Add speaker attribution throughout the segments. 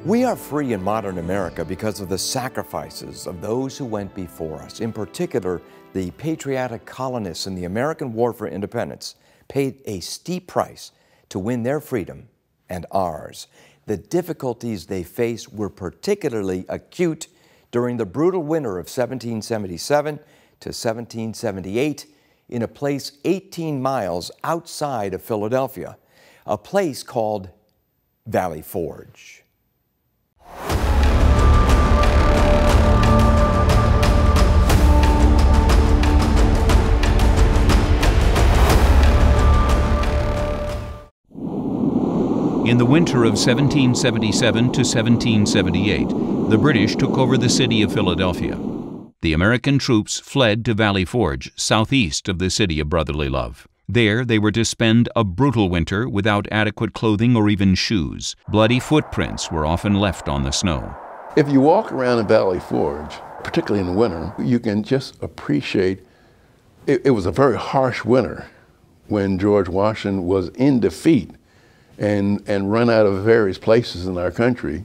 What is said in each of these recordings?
Speaker 1: We are free in modern America because of the sacrifices of those who went before us. In particular, the patriotic colonists in the American War for Independence paid a steep price to win their freedom and ours. The difficulties they faced were particularly acute during the brutal winter of 1777 to 1778 in a place 18 miles outside of Philadelphia, a place called Valley Forge.
Speaker 2: In the winter of 1777 to 1778, the British took over the city of Philadelphia. The American troops fled to Valley Forge, southeast of the city of brotherly love. There they were to spend a brutal winter without adequate clothing or even shoes. Bloody footprints were often left on the snow.
Speaker 3: If you walk around in Valley Forge, particularly in the winter, you can just appreciate it was a very harsh winter when George Washington was in defeat and run out of various places in our country.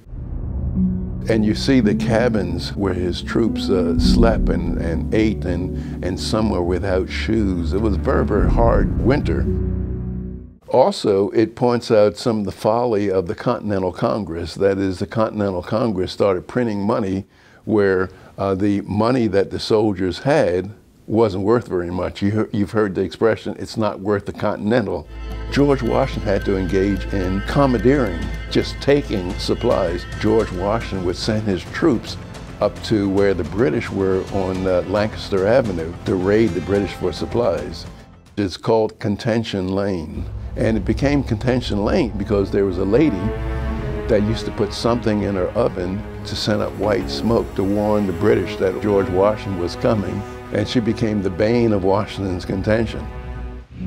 Speaker 3: And you see the cabins where his troops slept and ate, and some were without shoes. It was a very, very hard winter. Also, it points out some of the folly of the Continental Congress. That is, the Continental Congress started printing money where the money that the soldiers had wasn't worth very much. You've heard the expression, it's not worth the Continental. George Washington had to engage in commandeering, just taking supplies. George Washington would send his troops up to where the British were on Lancaster Avenue to raid the British for supplies. It's called Contention Lane. And it became Contention Lane because there was a lady that used to put something in her oven to send up white smoke to warn the British that George Washington was coming. And she became the bane of Washington's contention.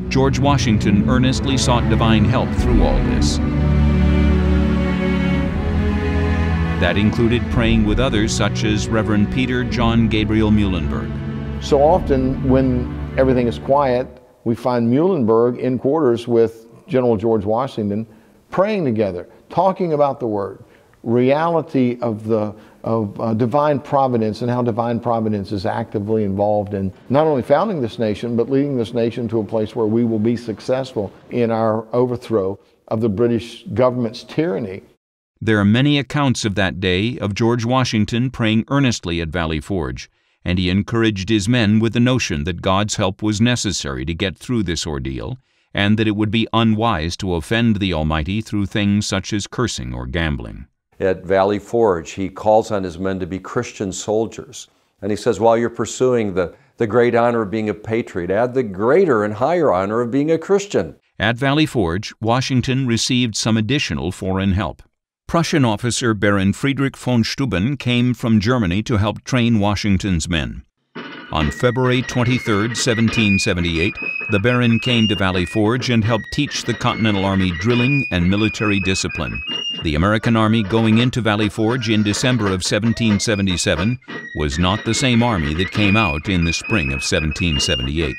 Speaker 2: George Washington earnestly sought divine help through all this. That included praying with others such as Reverend Peter John Gabriel Muhlenberg.
Speaker 4: So often when everything is quiet, we find Muhlenberg in quarters with General George Washington praying together, talking about the Word, reality of divine providence and how divine providence is actively involved in not only founding this nation, but leading this nation to a place where we will be successful in our overthrow of the British government's tyranny.
Speaker 2: There are many accounts of that day of George Washington praying earnestly at Valley Forge, and he encouraged his men with the notion that God's help was necessary to get through this ordeal, and that it would be unwise to offend the Almighty through things such as cursing or gambling.
Speaker 5: At Valley Forge, he calls on his men to be Christian soldiers. And he says, while you're pursuing the great honor of being a patriot, add the greater and higher honor of being a Christian.
Speaker 2: At Valley Forge, Washington received some additional foreign help. Prussian officer Baron Friedrich von Steuben came from Germany to help train Washington's men. On February 23, 1778, the Baron came to Valley Forge and helped teach the Continental Army drilling and military discipline. The American Army going into Valley Forge in December of 1777 was not the same army that came out in the spring of 1778.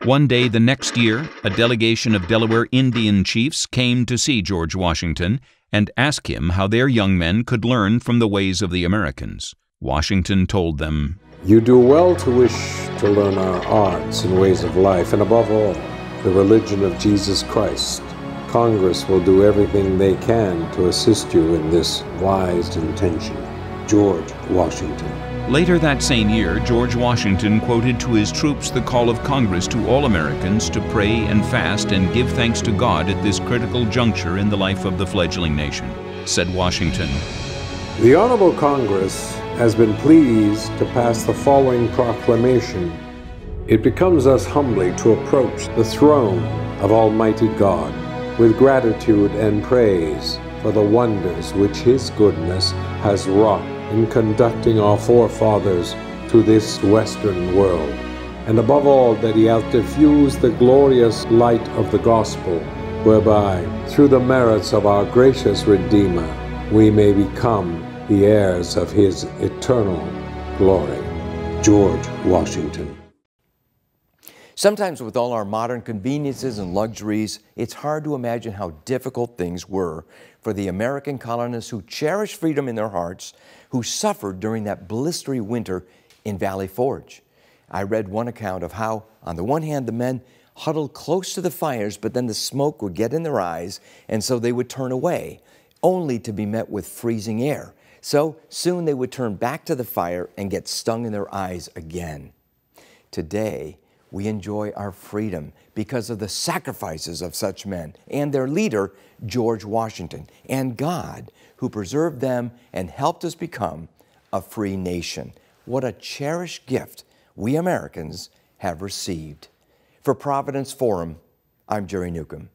Speaker 2: One day the next year, a delegation of Delaware Indian chiefs came to see George Washington and ask him how their young men could learn from the ways of the Americans. Washington told them,
Speaker 6: "You do well to wish to learn our arts and ways of life, and above all, the religion of Jesus Christ. Congress will do everything they can to assist you in this wise intention. George Washington."
Speaker 2: Later that same year, George Washington quoted to his troops the call of Congress to all Americans to pray and fast and give thanks to God at this critical juncture in the life of the fledgling nation. Said Washington,
Speaker 6: "The Honorable Congress has been pleased to pass the following proclamation. It becomes us humbly to approach the throne of Almighty God with gratitude and praise for the wonders which His goodness has wrought in conducting our forefathers to this Western world, and above all that He hath diffused the glorious light of the gospel, whereby, through the merits of our gracious Redeemer, we may become the heirs of His eternal glory. George Washington.
Speaker 1: Sometimes with all our modern conveniences and luxuries, it's hard to imagine how difficult things were for the American colonists who cherished freedom in their hearts, who suffered during that blistery winter in Valley Forge. I read one account of how, on the one hand, the men huddled close to the fires, but then the smoke would get in their eyes, and so they would turn away, only to be met with freezing air. So soon they would turn back to the fire and get stung in their eyes again. Today, we enjoy our freedom because of the sacrifices of such men and their leader, George Washington, and God, who preserved them and helped us become a free nation. What a cherished gift we Americans have received. For Providence Forum, I'm Jerry Newcombe.